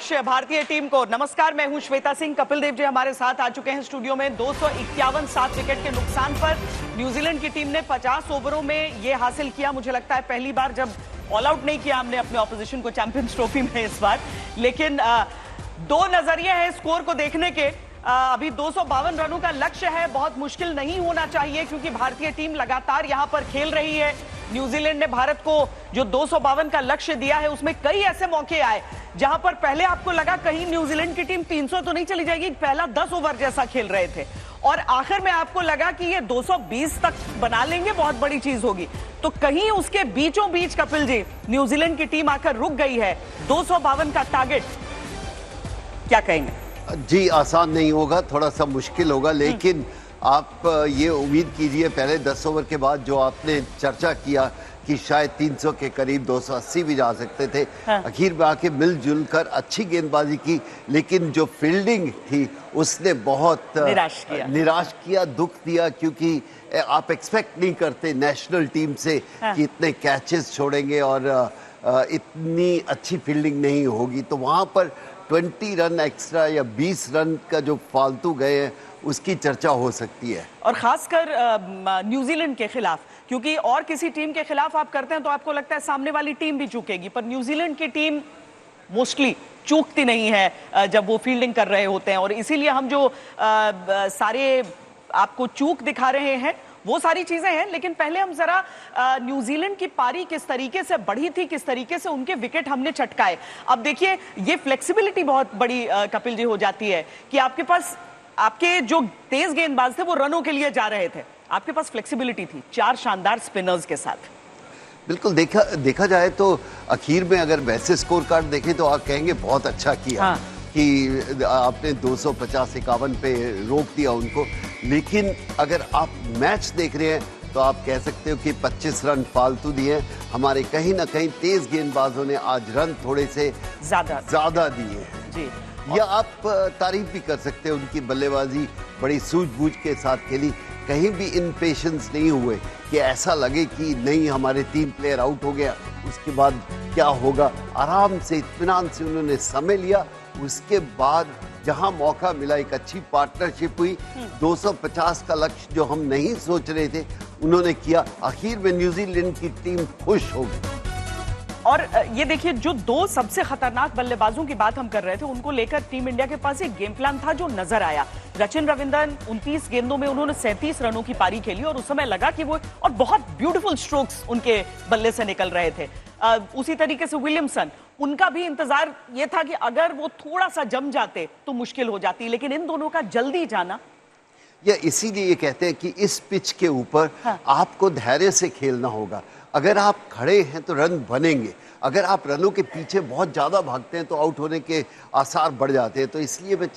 लक्ष्य भारतीय टीम को। नमस्कार, मैं हूं श्वेता सिंह। कपिल देव जी हमारे साथ आ चुके हैं स्टूडियो में। 251 7 विकेट के नुकसान पर न्यूजीलैंड की टीम ने 50 ओवरों में यह हासिल किया। मुझे लगता है पहली बार जब ऑल आउट नहीं किया हमने अपने ऑपोजिशन को चैंपियंस ट्रॉफी में इस बार। लेकिन दो नजरिए हैं स्कोर को देखने के। अभी 252 रनों का लक्ष्य है, बहुत मुश्किल नहीं होना चाहिए क्योंकि भारतीय टीम लगातार यहां पर खेल रही है। न्यूजीलैंड ने भारत को जो 252 का लक्ष्य दिया है उसमें कई ऐसे मौके आए जहां पर पहले आपको लगा कहीं न्यूजीलैंड की टीम 300 तो नहीं चली जाएगी, पहला 10 ओवर जैसा खेल रहे थे और आखिर में आपको लगा कि ये 220 तक बना लेंगे, बहुत बड़ी चीज होगी। तो कहीं उसके बीचों बीच कपिल जी न्यूजीलैंड की टीम आकर रुक गई है। 252 का टारगेट, क्या कहेंगे? जी, आसान नहीं होगा, थोड़ा सा मुश्किल होगा, लेकिन आप ये उम्मीद कीजिए पहले 10 ओवर के बाद जो आपने चर्चा किया कि शायद 300 के करीब 280 भी जा सकते थे। हाँ। आखिर में आके मिलजुल कर अच्छी गेंदबाजी की, लेकिन जो फील्डिंग थी उसने बहुत निराश किया, दुख दिया, क्योंकि आप एक्सपेक्ट नहीं करते नेशनल टीम से हाँ। कि इतने कैचेस छोड़ेंगे और इतनी अच्छी फील्डिंग नहीं होगी। तो वहाँ पर 20 रन एक्स्ट्रा या 20 रन का जो फालतू गए हैं उसकी चर्चा हो सकती है, और खासकर न्यूजीलैंड के खिलाफ, क्योंकि और किसी टीम के खिलाफ आप करते हैं तो आपको लगता है सामने वाली टीम भी चूकेगी, पर न्यूजीलैंड की टीम मोस्टली चूकती नहीं है जब वो फील्डिंग कर रहे होते हैं। और इसीलिए हम जो सारे आपको चूक दिखा रहे हैं वो सारी चीजें हैं। लेकिन पहले हम जरा न्यूजीलैंड की पारी किस तरीके से बढ़ी थी, किस तरीके से उनके विकेट हमने चटकाए। अब देखिए ये फ्लेक्सिबिलिटी बहुत बड़ी कपिल जी हो जाती है कि आपके पास आपके जो तेज गेंदबाज थे वो रनों के लिए जा रहे थे, आपके पास फ्लेक्सिबिलिटी थी 4 शानदार स्पिनर्स के साथ। बिल्कुल, देखा जाए तो आखिर में अगर वैसे स्कोर कार्ड देखें तो आप कहेंगे बहुत अच्छा किया हाँ। कि आपने 250-51 पे रोक दिया उनको। लेकिन अगर आप मैच देख रहे हैं तो आप कह सकते हो कि 25 रन फालतू दिए। हमारे कहीं ना कहीं तेज गेंदबाजों ने आज रन थोड़े से ज्यादा दिए जी। या आप तारीफ भी कर सकते हैं उनकी बल्लेबाजी बड़ी सूझबूझ के साथ खेली, कहीं भी इनपेशेंस नहीं हुए कि ऐसा लगे कि नहीं हमारे 3 प्लेयर आउट हो गया, उसके बाद क्या होगा। आराम से इत्मीनान से उन्होंने समय लिया। उसके बाद जहां मौका मिला एक अच्छी पार्टनरशिप हुई। 250 का लक्ष्य जो हम नहीं सोच रहे थे उन्होंने किया। आखिर में न्यूजीलैंड की टीम खुश हो गई। और ये देखिए जो 2 सबसे खतरनाक बल्लेबाजों की बात हम कर रहे थे उनको लेकर टीम इंडिया के पास एक गेम प्लान था जो नजर आया। सचिन रविंद्रन 29 गेंदों में उन्होंने 37 रनों की पारी खेली और उस समय लगा कि वो, और बहुत ब्यूटीफुल स्ट्रोक्स उनके बल्ले से निकल रहे थे। उसी तरीके से विलियमसन, उनका भी इंतजार ये था कि अगर वो थोड़ा सा जम जाते तो मुश्किल हो जाती, लेकिन इन दोनों का जल्दी जाना, या इसीलिए ये कहते हैं कि इस पिच के ऊपर हाँ। आपको धैर्य से खेलना होगा। अगर आप खड़े हैं तो रन बनेंगे, अगर आप रनों के पीछे बहुत ज़्यादा भागते हैं तो आउट होने के आसार बढ़ जाते हैं। तो इसलिए मैं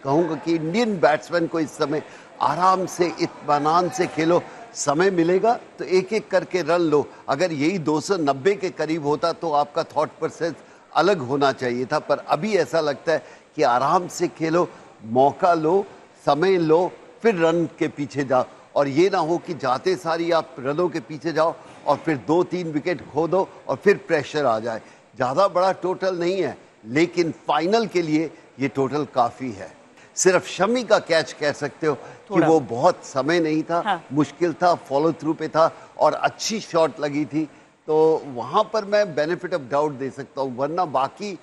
कहूँगा कि इंडियन बैट्समैन को इस समय आराम से इत्मीनान से खेलो, समय मिलेगा तो एक एक करके रन लो। अगर यही 290 के करीब होता तो आपका थॉट प्रोसेस अलग होना चाहिए था, पर अभी ऐसा लगता है कि आराम से खेलो, मौका लो, समय लो, फिर रन के पीछे जाओ। और ये ना हो कि जाते सारी आप रनों के पीछे जाओ और फिर 2-3 विकेट खो दो और फिर प्रेशर आ जाए। ज़्यादा बड़ा टोटल नहीं है, लेकिन फाइनल के लिए ये टोटल काफ़ी है। सिर्फ शमी का कैच कह सकते हो कि वो बहुत समय नहीं था हाँ। मुश्किल था, फॉलो थ्रू पे था और अच्छी शॉट लगी थी, तो वहाँ पर मैं बेनिफिट ऑफ डाउट दे सकता हूँ। वरना बाकी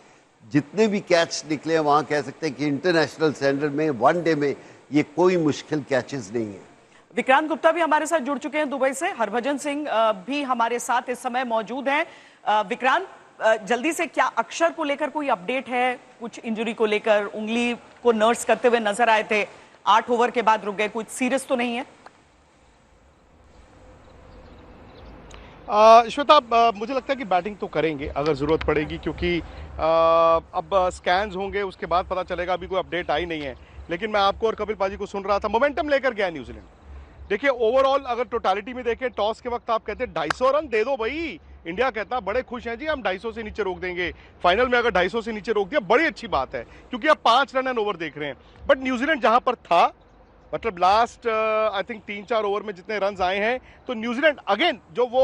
जितने भी कैच निकले हैं वहाँ कह सकते हैं कि इंटरनेशनल स्टैंडर्ड में वनडे में ये कोई मुश्किल कैचेस नहीं है। विक्रांत गुप्ता भी हमारे साथ जुड़ चुके हैं दुबई से, हरभजन सिंह भी हमारे साथ इस समय मौजूद हैं। विक्रांत, जल्दी से क्या अक्षर को लेकर कोई अपडेट है? कुछ इंजरी को लेकर उंगली को नर्स करते हुए नजर आए थे, 8 ओवर के बाद रुक गए, कुछ सीरियस तो नहीं है? श्वेता, मुझे लगता है कि बैटिंग तो करेंगे अगर जरूरत पड़ेगी, क्योंकि अब स्कैन्स होंगे उसके बाद पता चलेगा। अभी कोई अपडेट आई नहीं है, लेकिन मैं आपको और कपिल पाजी को सुन रहा था, मोमेंटम लेकर गया न्यूजीलैंड। देखिए ओवरऑल अगर टोटालिटी में देखें, टॉस के वक्त आप कहते हैं 250 रन दे दो भाई, इंडिया कहता बड़े खुश हैं जी, हम 250 से नीचे रोक देंगे। फाइनल में अगर 250 से नीचे रोक दिया बड़ी अच्छी बात है, क्योंकि आप 5 रन एंड ओवर देख रहे हैं। बट न्यूजीलैंड जहां पर था मतलब लास्ट आई थिंक 3-4 ओवर में जितने रन आए हैं, तो न्यूजीलैंड अगेन जो वो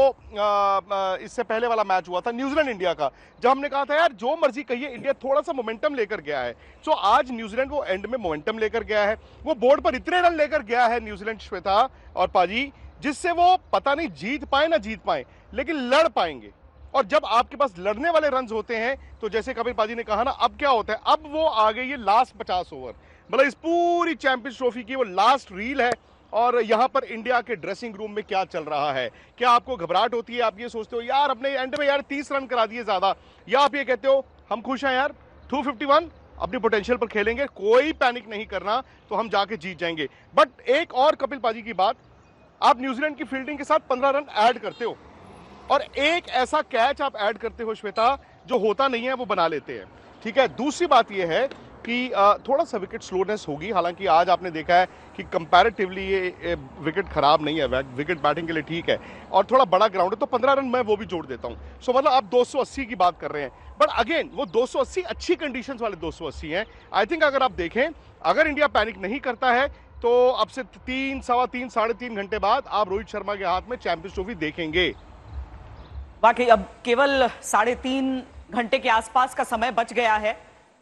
इससे पहले वाला मैच हुआ था न्यूजीलैंड इंडिया का, जब हमने कहा था यार जो मर्जी कहिए इंडिया थोड़ा सा मोमेंटम लेकर गया है, सो आज न्यूजीलैंड वो एंड में मोमेंटम लेकर गया है, वो बोर्ड पर इतने रन लेकर गया है न्यूजीलैंड श्वेता और पाजी, जिससे वो पता नहीं जीत पाए ना जीत पाए लेकिन लड़ पाएंगे। और जब आपके पास लड़ने वाले रन होते हैं तो जैसे कपिल पाजी ने कहा ना, अब क्या होता है, अब वो आ गई है लास्ट 50 ओवर, मतलब इस पूरी चैंपियंस ट्रॉफी की वो लास्ट रील है। और यहां पर इंडिया के ड्रेसिंग रूम में क्या चल रहा है, क्या आपको घबराहट होती है, आप ये सोचते हो यार अपने एंड में यार 30 रन करा दिए ज्यादा, या आप ये कहते हो हम खुश हैं यार 251 अपनी पोटेंशियल पर खेलेंगे, कोई पैनिक नहीं करना, तो हम जाके जीत जाएंगे। बट एक और कपिल पाजी की बात, आप न्यूजीलैंड की फील्डिंग के साथ 15 रन ऐड करते हो और एक ऐसा कैच आप ऐड करते हो श्वेता जो होता नहीं है वो बना लेते हैं, ठीक है। दूसरी बात यह है कि थोड़ा सा विकेट स्लोनेस होगी, हालांकि आज आपने देखा है कि कंपैरेटिवली ये विकेट खराब नहीं है, विकेट बैटिंग के लिए ठीक है और थोड़ा बड़ा ग्राउंड है, तो 15 रन मैं वो भी जोड़ देता हूं। सो मतलब आप 280 की बात कर रहे हैं, बट अगेन वो 280 अच्छी कंडीशंस वाले 280 हैं। आई थिंक अगर आप देखें, अगर इंडिया पैनिक नहीं करता है तो अब से 3, सवा 3, 3.5 घंटे बाद आप रोहित शर्मा के हाथ में चैंपियंस ट्रॉफी देखेंगे। बाकी अब केवल 3.5 घंटे के आसपास का समय बच गया है,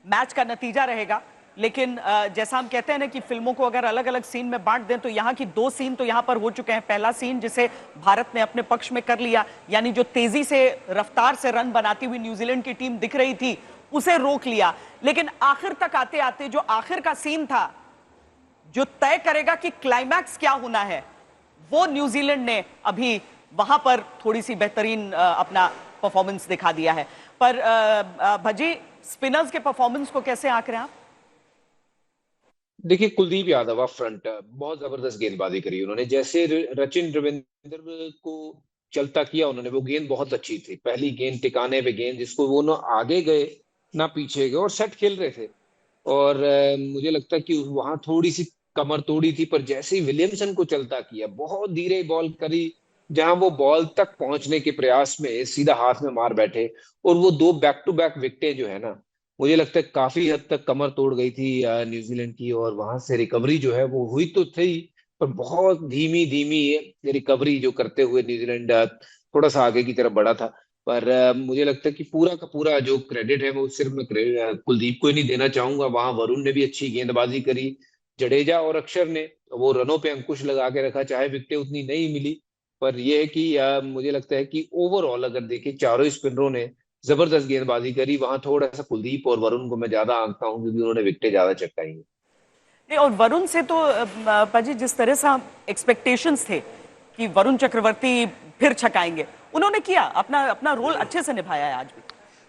मैच का नतीजा रहेगा। लेकिन जैसा हम कहते हैं ना कि फिल्मों को अगर अलग अलग सीन में बांट दें तो यहाँ की 2 सीन तो यहाँ पर हो चुके हैं। पहला सीन जिसे भारत ने अपने पक्ष में कर लिया, यानी जो तेजी से रफ्तार से रन बनाती हुई न्यूजीलैंड की टीम दिख रही थी उसे रोक लिया। लेकिन आखिर तक आते आते जो आखिर का सीन था जो तय करेगा कि क्लाइमैक्स क्या होना है, वो न्यूजीलैंड ने अभी वहां पर थोड़ी सी बेहतरीन अपना परफॉर्मेंस दिखा दिया है। पर भजी, स्पिनर्स के परफॉर्मेंस को कैसे आंक रहे हैं आप? देखिए, कुलदीप यादव आप फ्रंट बहुत जबरदस्त गेंदबाजी करी उन्होंने, जैसे रचिन रविंद्र को चलता किया उन्होंने, वो गेंद बहुत अच्छी थी, पहली गेंद टिकाने पे गेंद, जिसको वो ना आगे गए ना पीछे गए और सेट खेल रहे थे। और मुझे लगता है कि वहां थोड़ी सी कमर तोड़ी थी, पर जैसे ही विलियमसन को चलता किया, बहुत धीरे बॉल करी, जहां वो बॉल तक पहुंचने के प्रयास में सीधा हाथ में मार बैठे, और वो 2 बैक टू बैक विकेटें जो है ना, मुझे लगता है काफी हद तक कमर तोड़ गई थी न्यूजीलैंड की, और वहां से रिकवरी जो है वो हुई तो थी, पर बहुत धीमी धीमी रिकवरी जो करते हुए न्यूजीलैंड थोड़ा सा आगे की तरफ बढ़ा था। पर मुझे लगता है कि पूरा का पूरा जो क्रेडिट है वो सिर्फ मैं कुलदीप को ही नहीं देना चाहूंगा, वहां वरुण ने भी अच्छी गेंदबाजी करी, जडेजा और अक्षर ने वो रनों पे अंकुश लगा के रखा, चाहे विकेटें उतनी नहीं मिली, पर यह है कि मुझे लगता है कि ओवरऑल अगर देखें चारों स्पिनरों ने जबरदस्त गेंदबाजी करी। वहां थोड़ा सा कुलदीप और वरुण को मैं ज्यादा आंकता हूं क्योंकि उन्होंने विकेटें ज्यादा चटकाई हैं। नहीं, और वरुण से तो पाजी जिस तरह से एक्सपेक्टेशंस थे कि वरुण चक्रवर्ती फिर छकाएंगे, उन्होंने किया, अपना रोल अच्छे से निभाया है आज भी।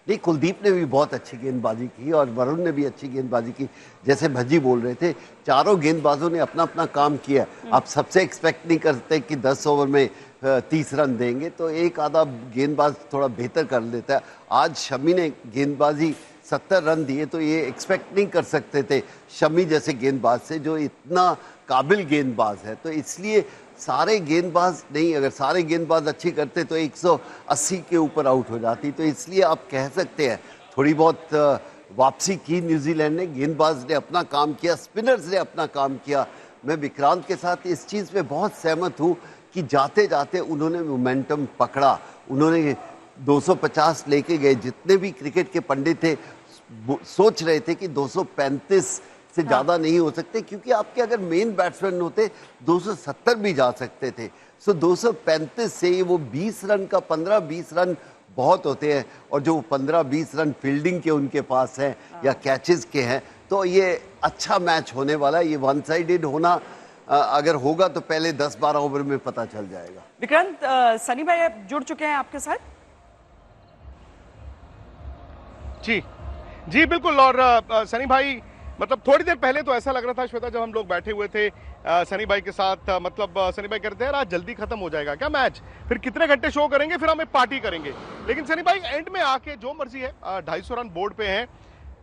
नहीं, कुलदीप ने भी बहुत अच्छी गेंदबाजी की और वरुण ने भी अच्छी गेंदबाजी की। जैसे भज्जी बोल रहे थे, चारों गेंदबाजों ने अपना अपना काम किया। आप सबसे एक्सपेक्ट नहीं करते कि 10 ओवर में 30 रन देंगे, तो एक आधा गेंदबाज थोड़ा बेहतर कर लेता है। आज शमी ने गेंदबाजी 70 रन दिए, तो ये एक्सपेक्ट नहीं कर सकते थे शमी जैसे गेंदबाज से, जो इतना काबिल गेंदबाज है। तो इसलिए सारे गेंदबाज नहीं, अगर सारे गेंदबाज अच्छी करते तो 180 के ऊपर आउट हो जाती। तो इसलिए आप कह सकते हैं थोड़ी बहुत वापसी की न्यूजीलैंड ने, गेंदबाज ने अपना काम किया, स्पिनर्स ने अपना काम किया। मैं विक्रांत के साथ इस चीज़ पे बहुत सहमत हूँ कि जाते जाते उन्होंने मोमेंटम पकड़ा, उन्होंने 250 लेके गए। जितने भी क्रिकेट के पंडित थे सोच रहे थे कि 235 से ज़्यादा नहीं हो सकते, क्योंकि आपके अगर मेन बैट्समैन होते 270 भी जा सकते थे। सो 235 से वो 20 रन का 15-20 रन बहुत होते हैं, और जो 15-20 रन फील्डिंग के उनके पास हैं या कैचेस के हैं, तो ये अच्छा मैच होने वाला है। ये वन साइडेड होना अगर होगा तो पहले 10-12 ओवर में पता चल जाएगा। विक्रांत, सनी भाई आप जुड़ चुके हैं आपके साथ? जी बिल्कुल। और सनी भाई, मतलब थोड़ी देर पहले तो ऐसा लग रहा था श्वेता, जब हम लोग बैठे हुए थे सनी भाई के साथ, मतलब सनी भाई कहते हैं आज जल्दी खत्म हो जाएगा क्या मैच, फिर कितने घंटे शो करेंगे, फिर हम एक पार्टी करेंगे। लेकिन सनी भाई एंड में आके जो मर्जी है, 250 रन बोर्ड पे हैं,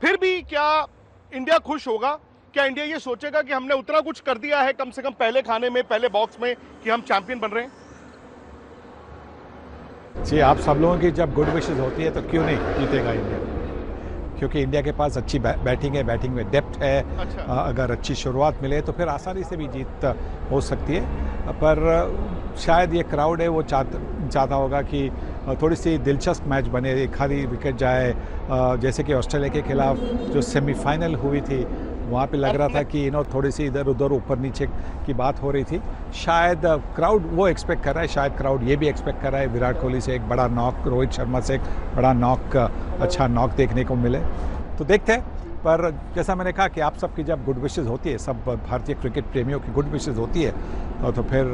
फिर भी क्या इंडिया खुश होगा? क्या इंडिया ये सोचेगा कि हमने उतना कुछ कर दिया है कम से कम पहले खाने में, पहले बॉक्स में, कि हम चैंपियन बन रहे हैं? जी, आप सब लोगों की जब गुड विशेस होती है तो क्यों नहीं जीतेगा इंडिया, क्योंकि इंडिया के पास अच्छी बैटिंग है, बैटिंग में डेप्थ है। अच्छा। अगर अच्छी शुरुआत मिले तो फिर आसानी से भी जीत हो सकती है। पर शायद ये क्राउड है वो चाहता होगा कि थोड़ी सी दिलचस्प मैच बने, एक आधी विकेट जाए। जैसे कि ऑस्ट्रेलिया के खिलाफ जो सेमीफाइनल हुई थी वहाँ पे लग रहा था कि थोड़ी सी इधर उधर ऊपर नीचे की बात हो रही थी। शायद क्राउड वो एक्सपेक्ट कर रहा है, शायद क्राउड ये भी एक्सपेक्ट कर रहा है विराट कोहली से एक बड़ा नॉक, रोहित शर्मा से एक बड़ा नॉक, अच्छा नॉक देखने को मिले। तो देखते हैं। पर जैसा मैंने कहा कि आप सबकी जब गुड विशेज़ होती है, सब भारतीय क्रिकेट प्रेमियों की गुड विशेज़ होती है, तो फिर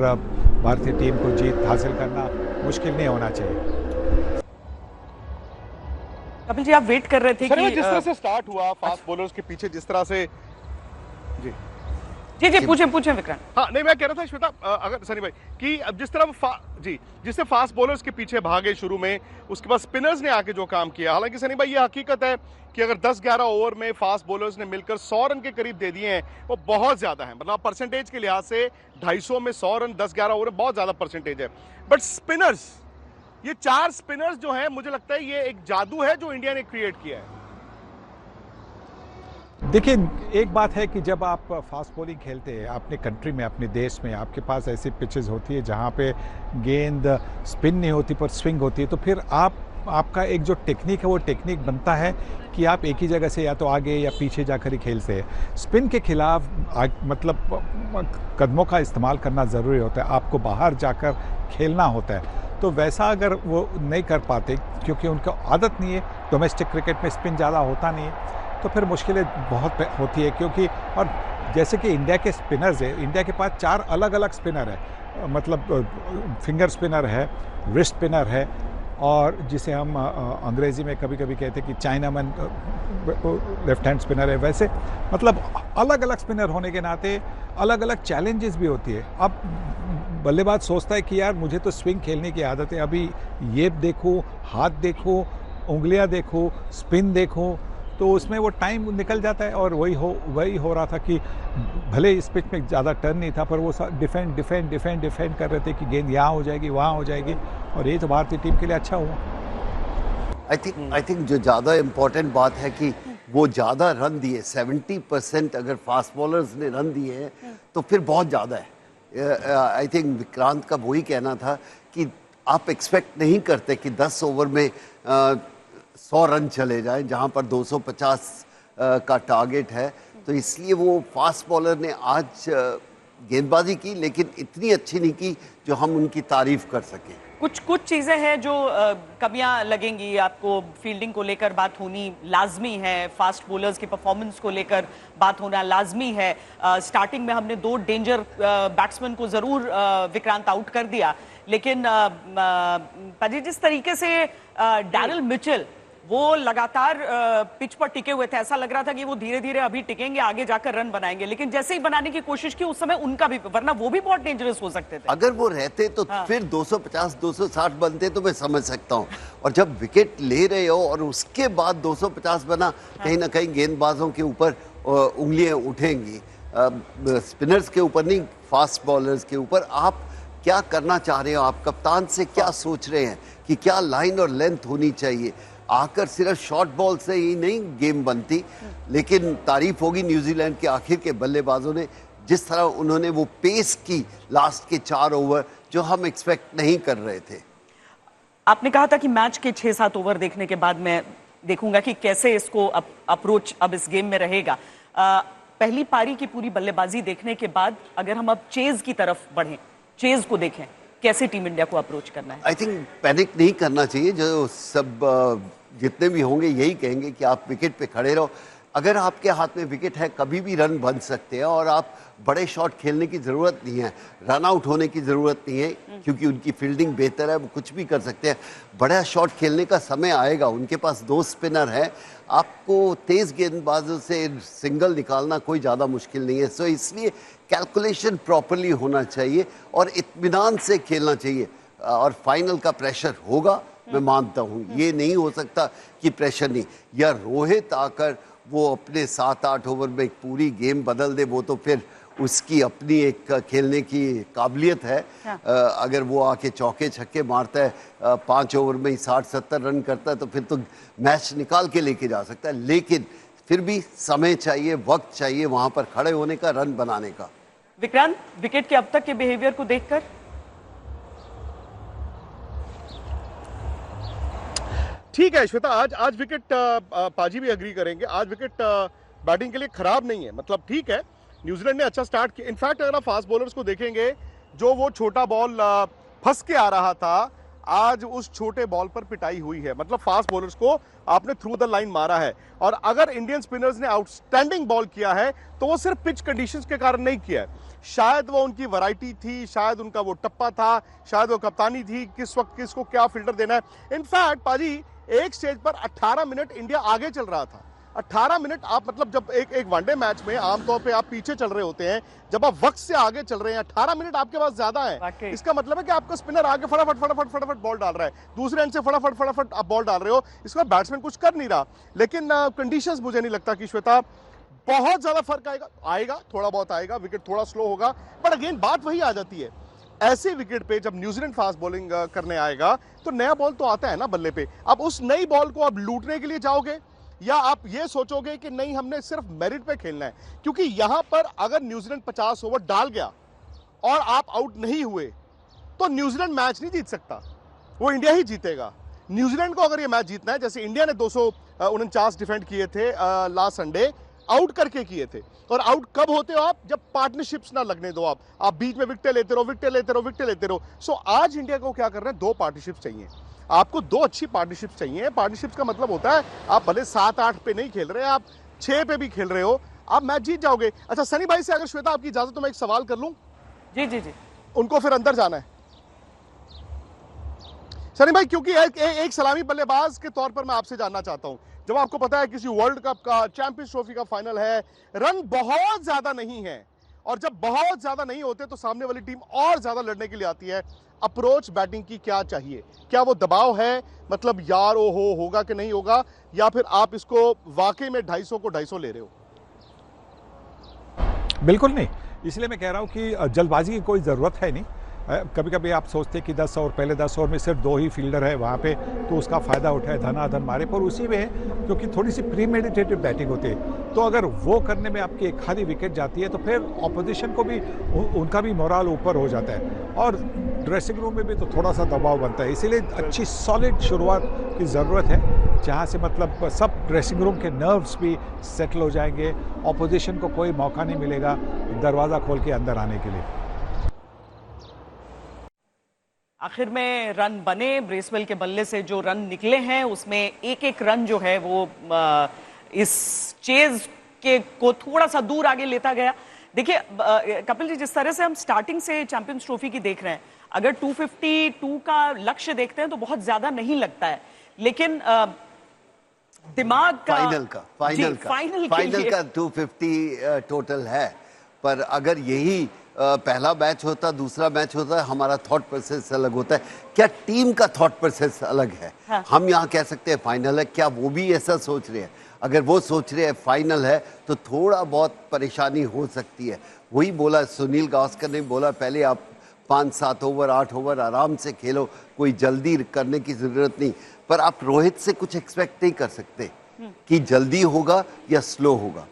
भारतीय टीम को जीत हासिल करना मुश्किल नहीं होना चाहिए। कपिल जी, आप वेट कर रहे थे कि जिस तरह से स्टार्ट हुआ फास्ट बॉलर्स के पीछे, जिस तरह से जी जी पूछें विक्रांत। हाँ, नहीं मैं कह रहा था श्वेता, अगर सनी भाई कि अब जिस तरह जिससे फास्ट बॉलर्स के पीछे भागे शुरू में, उसके बाद स्पिनर्स ने आके जो काम किया। हालांकि सनी भाई ये हकीकत है कि अगर 10-11 ओवर में फास्ट बॉलर्स ने मिलकर 100 रन के करीब दे दिए हैं, वो बहुत ज्यादा है। मतलब परसेंटेज के लिहाज से 250 में 100 रन 10-11 ओवर बहुत ज्यादा परसेंटेज है। बट स्पिनर्स, ये 4 स्पिनर्स जो हैं, मुझे लगता है ये एक जादू है जो इंडिया ने क्रिएट किया है। देखिए, एक बात है कि जब आप फास्ट बॉलिंग खेलते हैं अपने कंट्री में, अपने देश में, आपके पास ऐसी पिचेस होती है जहाँ पे गेंद स्पिन नहीं होती पर स्विंग होती है, तो फिर आपका एक जो टेक्निक है वो टेक्निक बनता है कि आप एक ही जगह से या तो आगे या पीछे जाकर ही खेलते हैं। स्पिन के खिलाफ मतलब कदमों का इस्तेमाल करना ज़रूरी होता है, आपको बाहर जाकर खेलना होता है। तो वैसा अगर वो नहीं कर पाते क्योंकि उनको आदत नहीं है, डोमेस्टिक क्रिकेट में स्पिन ज़्यादा होता नहीं है, तो फिर मुश्किलें बहुत होती है। क्योंकि और जैसे कि इंडिया के स्पिनर्स है, इंडिया के पास 4 अलग अलग स्पिनर है, मतलब फिंगर स्पिनर है, रिस्ट स्पिनर है, और जिसे हम अंग्रेज़ी में कभी कभी कहते हैं कि चाइनामैन लेफ्ट हैंड स्पिनर है। वैसे मतलब अलग अलग स्पिनर होने के नाते अलग अलग चैलेंजेस भी होती है। अब बल्लेबाज सोचता है कि यार मुझे तो स्विंग खेलने की आदत है, अभी ये देखो, हाथ देखो, उंगलियां देखो, स्पिन देखो, तो उसमें वो टाइम निकल जाता है। और वही हो रहा था कि भले इस पिच में ज़्यादा टर्न नहीं था, पर वो डिफेंड कर रहे थे कि गेंद यहाँ हो जाएगी, वहाँ हो जाएगी, और ये तो भारतीय टीम के लिए अच्छा हुआ। आई थिंक जो ज़्यादा इम्पोर्टेंट बात है कि वो ज़्यादा रन दिए, 70% अगर फास्ट बॉलर्स ने रन दिए हैं तो फिर बहुत ज़्यादा है। आई थिंक विक्रांत का वही कहना था कि आप एक्सपेक्ट नहीं करते कि 10 ओवर में 100 रन चले जाएं, जहां पर 250 का टारगेट है। तो इसलिए वो फास्ट बॉलर ने आज गेंदबाजी की, लेकिन इतनी अच्छी नहीं की जो हम उनकी तारीफ कर सकें। कुछ चीजें हैं जो कमियां लगेंगी आपको। फील्डिंग को लेकर बात होनी लाजमी है, फास्ट बॉलर्स की परफॉर्मेंस को लेकर बात होना लाजमी है। स्टार्टिंग में हमने 2 डेंजर बैट्समैन को जरूर विक्रांत आउट कर दिया, लेकिन पाजी जिस तरीके से डैरिल मिचेल वो लगातार पिच पर टिके हुए थे, ऐसा लग रहा था कि वो धीरे धीरे अभी टिकेंगे, आगे जाकर रन बनाएंगे, लेकिन जैसे ही बनाने की कोशिश की उस समय उनका भी, वरना वो भी बहुत डेंजरस हो सकते थे। अगर वो रहते तो फिर 250-260 बनते तो मैं समझ सकता हूँ। और जब विकेट ले रहे हो और उसके बाद 250 बना, कहीं ना कहीं गेंदबाजों के ऊपर उंगलियां उठेंगी, स्पिनर्स के ऊपर नहीं, फास्ट बॉलर्स के ऊपर। आप क्या करना चाह रहे हो, आप कप्तान से क्या सोच रहे हैं कि क्या लाइन और लेंथ होनी चाहिए। आकर सिर्फ शॉर्ट बॉल से ही नहीं गेम बनती, लेकिन तारीफ होगी न्यूजीलैंड के आखिर के बल्लेबाजों ने, जिस तरह उन्होंने वो पेस की लास्ट के 4 ओवर जो हम एक्सपेक्ट नहीं कर रहे थे। आपने कहा था कि मैच के 6-7 ओवर देखने के बाद मैं देखूंगा कि कैसे इसको अप्रोच अब इस गेम में रहेगा। पहली पारी की पूरी बल्लेबाजी देखने के बाद अगर हम अब चेज की तरफ बढ़ें, चेज को देखें, कैसे टीम इंडिया को अप्रोच करना है? आई थिंक पैनिक नहीं करना चाहिए। जो सब जितने भी होंगे यही कहेंगे कि आप विकेट पे खड़े रहो। अगर आपके हाथ में विकेट है, कभी भी रन बन सकते हैं, और आप बड़े शॉट खेलने की ज़रूरत नहीं है, रन आउट होने की ज़रूरत नहीं है, क्योंकि उनकी फील्डिंग बेहतर है, वो कुछ भी कर सकते हैं। बड़ा शॉट खेलने का समय आएगा, उनके पास 2 स्पिनर हैं, आपको तेज़ गेंदबाजों से सिंगल निकालना कोई ज़्यादा मुश्किल नहीं है। सो इसलिए कैलकुलेशन प्रॉपरली होना चाहिए और इत्मीनान से खेलना चाहिए। और फाइनल का प्रेशर होगा, मैं मानता हूँ, ये नहीं हो सकता कि प्रेशर नहीं, या रोहित आकर वो अपने 7-8 ओवर में पूरी गेम बदल दे, वो तो फिर उसकी अपनी एक खेलने की काबिलियत है। हाँ। अगर वो आके चौके छक्के मारता है, 5 ओवर में ही 60-70 रन करता है, तो फिर तो मैच निकाल के लेके जा सकता है। लेकिन फिर भी समय चाहिए, वक्त चाहिए वहां पर खड़े होने का, रन बनाने का। विक्रांत, विकेट के अब तक के बिहेवियर को देखकर ठीक है श्वेता, आज विकेट पाजी भी एग्री करेंगे, आज विकेट बैटिंग के लिए खराब नहीं है। मतलब ठीक है, न्यूजीलैंड ने अच्छा स्टार्ट किया। इनफैक्ट अगर आप फास्ट बॉलर्स को देखेंगे, जो वो छोटा बॉल फंस के आ रहा था, आज उस छोटे बॉल पर पिटाई हुई है। मतलब फास्ट बॉलर्स को आपने थ्रू द लाइन मारा है। और अगर इंडियन स्पिनर्स ने आउटस्टैंडिंग बॉल किया है तो वो सिर्फ पिच कंडीशंस के कारण नहीं किया है। शायद वो उनकी वैरायटी थी, शायद उनका वो टप्पा था, शायद वो कप्तानी थी, किस वक्त किसको क्या फील्डर देना है। इनफैक्ट पाजी, एक स्टेज पर 18 मिनट इंडिया आगे चल रहा था। 18 मिनट आप, मतलब जब एक वनडे मैच में आमतौर पे आप पीछे चल रहे होते हैं, जब आप वक्त से आगे चल रहे हैं, 18 मिनट आपके पास ज्यादा है। इसका मतलब है कि आपका स्पिनर आगे फटाफट फटाफट फटाफट बॉल डाल रहा है, दूसरे एंड से फटाफट फटाफट आप बॉल डाल रहे हो, इसका बैट्समैन कुछ कर नहीं रहा। लेकिन कंडीशंस मुझे नहीं लगता कि श्वेता बहुत ज्यादा फर्क आएगा, थोड़ा बहुत आएगा, विकेट थोड़ा स्लो होगा। बट अगेन बात वही आ जाती है, ऐसे विकेट पे जब न्यूजीलैंड फास्ट बॉलिंग करने आएगा तो नया बॉल तो आता है ना बल्ले पे। अब उस नई बॉल को आप लूटने के लिए जाओगे, या आप ये सोचोगे कि नहीं हमने सिर्फ मेरिट पे खेलना है? क्योंकि यहां पर अगर न्यूजीलैंड 50 ओवर डाल गया और आप आउट नहीं हुए तो न्यूजीलैंड मैच नहीं जीत सकता, वो इंडिया ही जीतेगा। न्यूजीलैंड को अगर ये मैच जीतना है, जैसे इंडिया ने 249 डिफेंड किए थे लास्ट संडे, आउट करके किए थे। और आउट कब होते हो आप? जब पार्टनरशिप्स ना लगने दो आप बीच में विकेट लेते रहो। सो आज इंडिया को क्या करना है, 2 पार्टनरशिप्स चाहिए आपको, 2 अच्छी पार्टनरशिप्स चाहिए। पार्टनरशिप्स का मतलब होता है आप भले 7-8 पे नहीं खेल रहे, आप 6 पे भी खेल रहे हो, आप मैच जीत जाओगे। अच्छा सनी भाई से अगर श्वेता आपकी इजाजत तो मैं एक सवाल कर लूं। जी जी जी, उनको फिर अंदर जाना है सनी भाई, क्योंकि एक सलामी बल्लेबाज के तौर पर मैं आपसे जानना चाहता हूं, जब आपको पता है किसी वर्ल्ड कप का, चैंपियंस ट्रॉफी का फाइनल है, रन बहुत ज्यादा नहीं है, और जब बहुत ज्यादा नहीं होते तो सामने वाली टीम और ज्यादा लड़ने के लिए आती है, अप्रोच बैटिंग की क्या चाहिए? क्या वो दबाव है, मतलब यार ओ होगा कि नहीं होगा, या फिर आप इसको वाकई में 250 को 250 ले रहे हो? बिल्कुल नहीं, इसलिए मैं कह रहा हूँ कि जल्दबाजी की कोई ज़रूरत है नहीं। कभी कभी आप सोचते हैं कि 10 ओवर, पहले 10 ओवर में सिर्फ 2 ही फील्डर है वहाँ पे, तो उसका फ़ायदा उठाए, धनाधन मारे, पर उसी में क्योंकि थोड़ी सी प्रीमेडिटेटिव बैटिंग होती है, तो अगर वो करने में आपकी एक आधी विकेट जाती है तो फिर ऑपोजिशन को भी, उनका भी मोराल ऊपर हो जाता है, और ड्रेसिंग रूम में भी तो थोड़ा सा दबाव बनता है। इसीलिए अच्छी सॉलिड शुरुआत की ज़रूरत है, जहाँ से मतलब सब ड्रेसिंग रूम के नर्व्स भी सेटल हो जाएंगे, ऑपोजिशन को कोई मौका नहीं मिलेगा दरवाज़ा खोल के अंदर आने के लिए। आखिर में रन बने, ब्रेसवेल के बल्ले से जो रन निकले हैं उसमें एक रन जो है वो इस चेज के को थोड़ा सा दूर आगे लेता गया। देखिए कपिल जी, जिस तरह से हम स्टार्टिंग से चैंपियंस ट्रॉफी की देख रहे हैं, अगर 252 का लक्ष्य देखते हैं तो बहुत ज्यादा नहीं लगता है, लेकिन दिमाग का फाइनल का 250 टोटल है। पर अगर यही पहला मैच होता, दूसरा मैच होता, हमारा थॉट प्रोसेस अलग होता है। क्या टीम का थॉट प्रोसेस अलग है? हाँ। हम यहाँ कह सकते हैं फाइनल है, क्या वो भी ऐसा सोच रहे हैं? अगर वो सोच रहे हैं फाइनल है तो थोड़ा बहुत परेशानी हो सकती है। वही बोला सुनील गावस्कर ने, बोला पहले आप 5-7 ओवर 8 ओवर आराम से खेलो, कोई जल्दी करने की जरूरत नहीं। पर आप रोहित से कुछ एक्सपेक्ट नहीं कर सकते कि जल्दी होगा या स्लो होगा।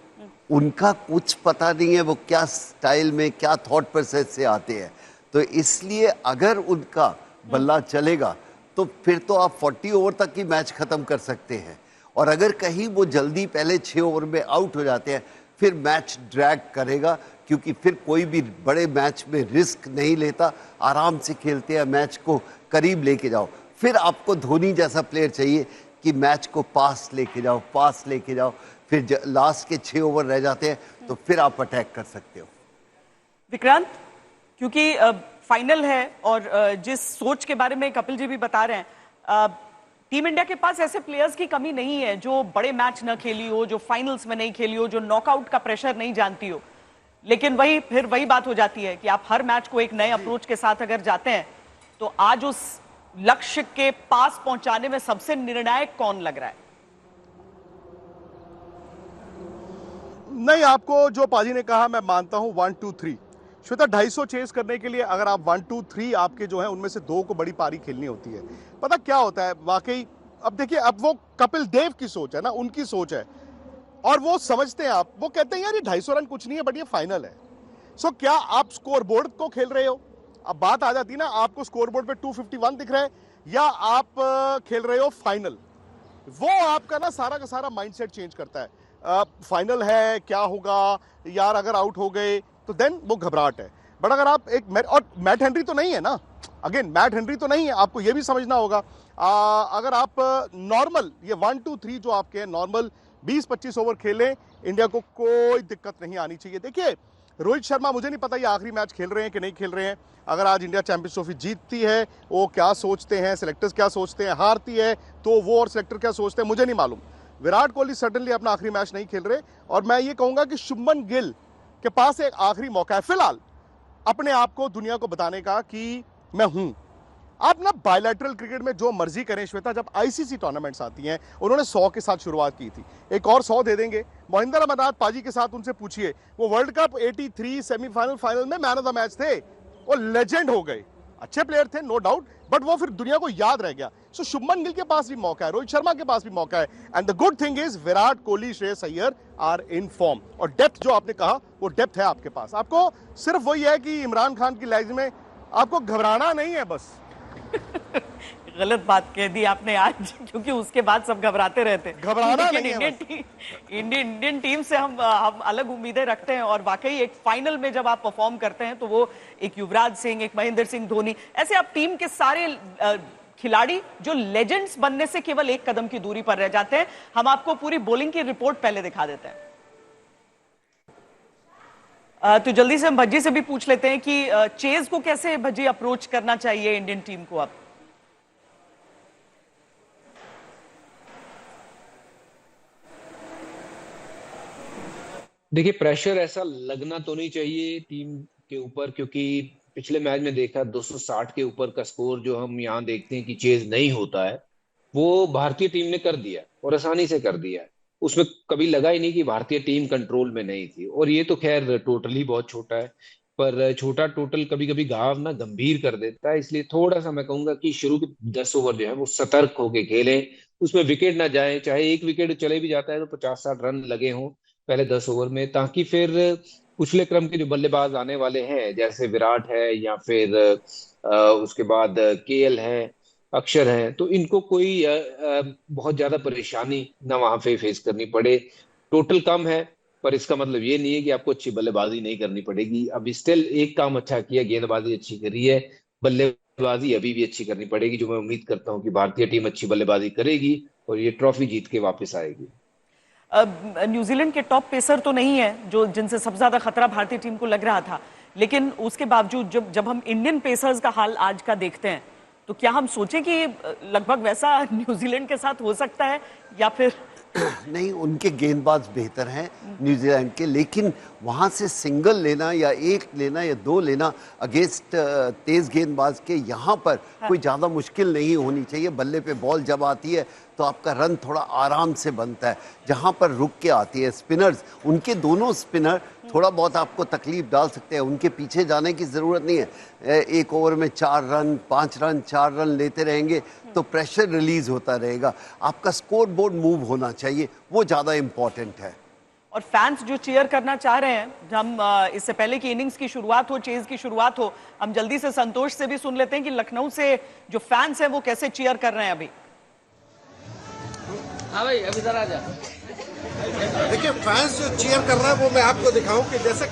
उनका कुछ पता नहीं है वो क्या स्टाइल में, क्या थॉट प्रोसेस से आते हैं। तो इसलिए अगर उनका बल्ला चलेगा तो फिर तो आप 40 ओवर तक ही मैच खत्म कर सकते हैं। और अगर कहीं वो जल्दी पहले 6 ओवर में आउट हो जाते हैं, फिर मैच ड्रैग करेगा, क्योंकि फिर कोई भी बड़े मैच में रिस्क नहीं लेता, आराम से खेलते हैं, मैच को करीब लेके जाओ। फिर आपको धोनी जैसा प्लेयर चाहिए कि मैच को पास लेके जाओ, फिर लास्ट के 6 ओवर रह जाते हैं तो फिर आप अटैक कर सकते हो। विक्रांत, क्योंकि फाइनल है और जिस सोच के बारे में कपिल जी भी बता रहे हैं, टीम इंडिया के पास ऐसे प्लेयर्स की कमी नहीं है जो बड़े मैच न खेली हो, जो फाइनल्स में नहीं खेली हो, जो नॉकआउट का प्रेशर नहीं जानती हो। लेकिन फिर वही बात हो जाती है कि आप हर मैच को एक नए अप्रोच के साथ अगर जाते हैं तो आज उस लक्ष्य के पास पहुंचाने में सबसे निर्णायक कौन लग रहा है? नहीं, आपको जो पाजी ने कहा मैं मानता हूं 1 2 3। श्वेता 250 चेस करने के लिए अगर आप 1 2 3 आपके जो है उनमें से 2 को बड़ी पारी खेलनी होती है। पता क्या होता है वाकई, अब देखिए, अब वो कपिल देव की सोच है ना, उनकी सोच है और वो समझते हैं, आप वो कहते हैं यार ये 250 रन कुछ नहीं है बट ये फाइनल है। सो क्या आप स्कोर बोर्ड को खेल रहे हो? अब बात आ जाती है ना, आपको स्कोर बोर्ड पे 251 दिख रहा है या आप खेल रहे हो फाइनल। वो आपका ना सारा का सारा माइंडसेट चेंज करता है। फाइनल है, क्या होगा यार अगर आउट हो गए, तो देन वो घबराहट है। बट अगर आप और मैट हेनरी तो नहीं है ना, अगेन मैट हेनरी तो नहीं है, आपको ये भी समझना होगा। अगर आप नॉर्मल ये 1 2 3 जो आपके नॉर्मल 20-25 ओवर खेलें, इंडिया को कोई दिक्कत नहीं आनी चाहिए। देखिए रोहित शर्मा, मुझे नहीं पता ये आखिरी मैच खेल रहे हैं कि नहीं खेल रहे हैं। अगर आज इंडिया चैंपियंस ट्रॉफी जीतती है, वो क्या सोचते हैं, सिलेक्टर्स क्या सोचते हैं, हारती है तो वो और सिलेक्टर क्या सोचते हैं, मुझे नहीं मालूम। विराट कोहली सडनली अपना आखिरी मैच नहीं खेल रहे और मैं ये कहूंगा कि शुभमन गिल के पास एक आखिरी मौका है फिलहाल अपने आप को दुनिया को बताने का कि मैं हूं। आप ना बायलैटरल क्रिकेट में जो मर्जी करें श्वेता, जब आईसीसी टूर्नामेंट्स आती हैं, उन्होंने 100 के साथ शुरुआत की थी, एक और 100 दे देंगे। मोहिंदर अमरनाथ पाजी के साथ उनसे पूछिए, वो वर्ल्ड कप 83 सेमीफाइनल फाइनल में मैन ऑफ द मैच थे, वो लेजेंड हो गए, अच्छे प्लेयर थे नो डाउट, बट वो फिर दुनिया को याद रह गया। सो शुभमन गिल के पास भी मौका है, रोहित शर्मा के पास भी मौका है, and the good thing is Virat Kohli, Shreyas Iyer are in form. और डेप्थ जो आपने कहा वो डेप्थ है आपके पास। आपको सिर्फ वही है कि इमरान खान की लेग में आपको घबराना नहीं है बस। गलत बात कह दी आपने आज, क्योंकि उसके बाद सब घबराते रहते हैं। घबराना नहीं है इंडियन टीम से हम अलग उम्मीदें रखते हैं और वाकई एक फाइनल में जब आप परफॉर्म करते हैं तो वो एक युवराज सिंह, एक महेंद्र सिंह धोनी, ऐसे आप टीम के सारे खिलाड़ी जो लेजेंड्स बनने से केवल एक कदम की दूरी पर रह जाते हैं। हम आपको पूरी बॉलिंग की रिपोर्ट पहले दिखा देते हैं। तो जल्दी से हम भज्जी से भी पूछ लेते हैं कि चेज को कैसे भज्जी अप्रोच करना चाहिए इंडियन टीम को अब। देखिए प्रेशर ऐसा लगना तो नहीं चाहिए टीम के ऊपर, क्योंकि पिछले मैच में देखा 260 के ऊपर का स्कोर जो हम यहाँ देखते हैं कि चेज नहीं होता है, वो भारतीय टीम ने कर दिया और आसानी से कर दिया है। उसमें कभी लगा ही नहीं कि भारतीय टीम कंट्रोल में नहीं थी। और ये तो खैर टोटली बहुत छोटा है, पर छोटा टोटल कभी कभी घाव ना गंभीर कर देता है। इसलिए थोड़ा सा मैं कहूंगा कि शुरू के 10 ओवर जो है वो सतर्क होके खेलें, उसमें विकेट ना जाए, चाहे एक विकेट चले भी जाता है तो 50-60 रन लगे हों पहले 10 ओवर में, ताकि फिर पिछले क्रम के जो बल्लेबाज आने वाले हैं जैसे विराट है या फिर उसके बाद केएल है, अक्षर हैं, तो इनको कोई बहुत ज्यादा परेशानी ना वहां पे फेस करनी पड़े। टोटल कम है पर इसका मतलब ये नहीं है कि आपको अच्छी बल्लेबाजी नहीं करनी पड़ेगी। अब स्टिल एक काम अच्छा किया, गेंदबाजी अच्छी करी है, बल्लेबाजी अभी भी अच्छी करनी पड़ेगी, जो मैं उम्मीद करता हूं कि भारतीय टीम अच्छी बल्लेबाजी करेगी और ये ट्रॉफी जीत के वापस आएगी। न्यूजीलैंड के टॉप पेसर तो नहीं है जो जिनसे सबसे ज्यादा खतरा भारतीय टीम को लग रहा था, लेकिन उसके बावजूद जब हम इंडियन पेसर्स का हाल आज का देखते हैं तो क्या हम सोचें कि लगभग वैसा न्यूजीलैंड के साथ हो सकता है या फिर नहीं? उनके गेंदबाज बेहतर हैं न्यूजीलैंड के, लेकिन वहां से सिंगल लेना या एक लेना या दो लेना अगेंस्ट तेज गेंदबाज के यहाँ पर कोई ज़्यादा मुश्किल नहीं होनी चाहिए। बल्ले पे बॉल जब आती है तो आपका रन थोड़ा आराम से बनता है। जहाँ पर रुक के आती है स्पिनर्स, उनके दोनों स्पिनर थोड़ा बहुत आपको तकलीफ डाल सकते हैं, उनके पीछे जाने की ज़रूरत नहीं है। एक ओवर में 4 रन 5 रन 4 रन लेते रहेंगे तो प्रेशर रिलीज होता रहेगा। आपका स्कोर बोर्ड मूव होना चाहिए, वो ज़्यादा इम्पॉर्टेंट है। और फैंस जो चीयर करना चाह रहे हैं, हम इससे पहले कि इनिंग्स की शुरुआत हो, चेज की शुरुआत हो, हम जल्दी से संतोष से भी सुन लेते हैं कि लखनऊ से जो फैंस हैं वो कैसे चीयर कर रहे हैं अभी। हाँ भाई अभी जरा आ जा। देखिए फैंस जो चीयर कर रहा है वो मैं आपको दिखाऊं कि जैसे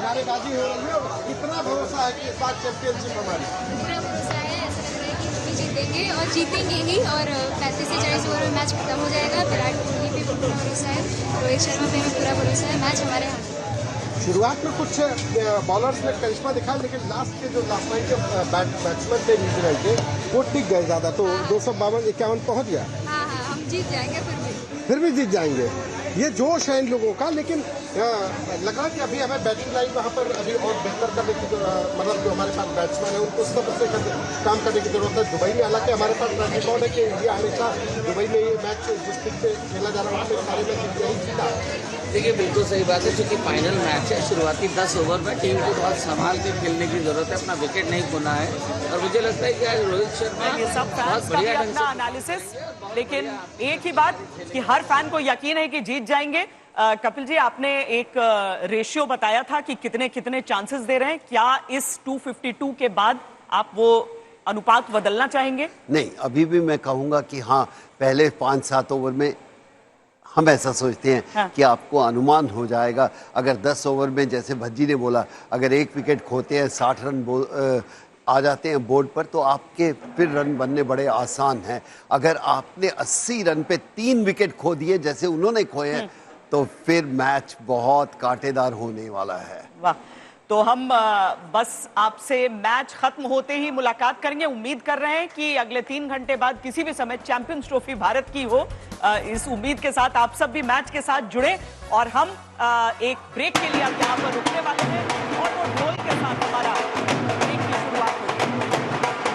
नारेबाजी हो रही है, कितना भरोसा है कि इस बार चैंपियनशिप हमारी? पूरा भरोसा है, ऐसा लग रहा है कि हम भी जीतेंगे और जीतेंगे ही। और 35 से 40 ओवर में मैच खत्म हो जाएगा। विराट कोहली पे भी पूरा भरोसा है, रोहित शर्मा पे भी पूरा भरोसा है, मैच हमारे हाथ में। शुरुआत में कुछ बॉलर्स ने करिश्मा दिखाया, लेकिन लास्ट नाइट के बैट्समैन थे न्यूजीलैंड के, वो टिक गए ज़्यादा, तो 252-51 पहुँच गया। हाँ हम जीत जाएंगे, फिर भी जीत जाएंगे। ये जोश है इन लोगों का, लेकिन लग रहा है कि अभी हमें बैटिंग लाइन वहाँ पर अभी और बेहतर करने की मतलब जो हमारे पास बैट्समैन है उनको सब से काम करने की जरूरत है। दुबई में हालांकि हमारे पास ट्रैक रिकॉर्ड है कि इंडिया हमेशा दुबई में ये मैच जिस पिच पे खेला जा रहा है वहाँ पे सारे मैच इंडिया ही जीता। देखिए बिल्कुल सही बात है, क्योंकि फाइनल मैच है। शुरुआती 10 ओवर में टीम को बहुत संभाल के खेलने की जरूरत है, अपना विकेट नहीं खोना है। और मुझे लगता है कि आज रोहित शर्मा ये सब बहुत फैंस का भी बढ़िया ढंग अपना से, एनालिसिस, लेकिन एक ही बात कि हर फैन को यकीन है कि जीत जाएंगे। कपिल जी, आपने एक रेशियो बताया था कि कितने कितने चांसेस दे रहे हैं, क्या इस 252 के बाद आप वो अनुपात बदलना चाहेंगे? नहीं, अभी भी मैं कहूंगा कि हाँ, पहले 5-7 ओवर में हम ऐसा सोचते हैं हाँ। कि आपको अनुमान हो जाएगा। अगर 10 ओवर में, जैसे भज्जी ने बोला, अगर एक विकेट खोते हैं 60 रन आ जाते हैं बोर्ड पर, तो आपके फिर रन बनने बड़े आसान हैं। अगर आपने 80 रन पे 3 विकेट खो दिए जैसे उन्होंने खोए हैं, तो फिर मैच बहुत कांटेदार होने वाला है। वाह, तो हम बस आपसे मैच खत्म होते ही मुलाकात करेंगे। उम्मीद कर रहे हैं कि अगले 3 घंटे बाद किसी भी समय चैंपियंस ट्रॉफी भारत की हो। इस उम्मीद के साथ आप सब भी मैच के साथ जुड़े, और हम एक ब्रेक के लिए अब यहाँ पर रुकने वाले हैं।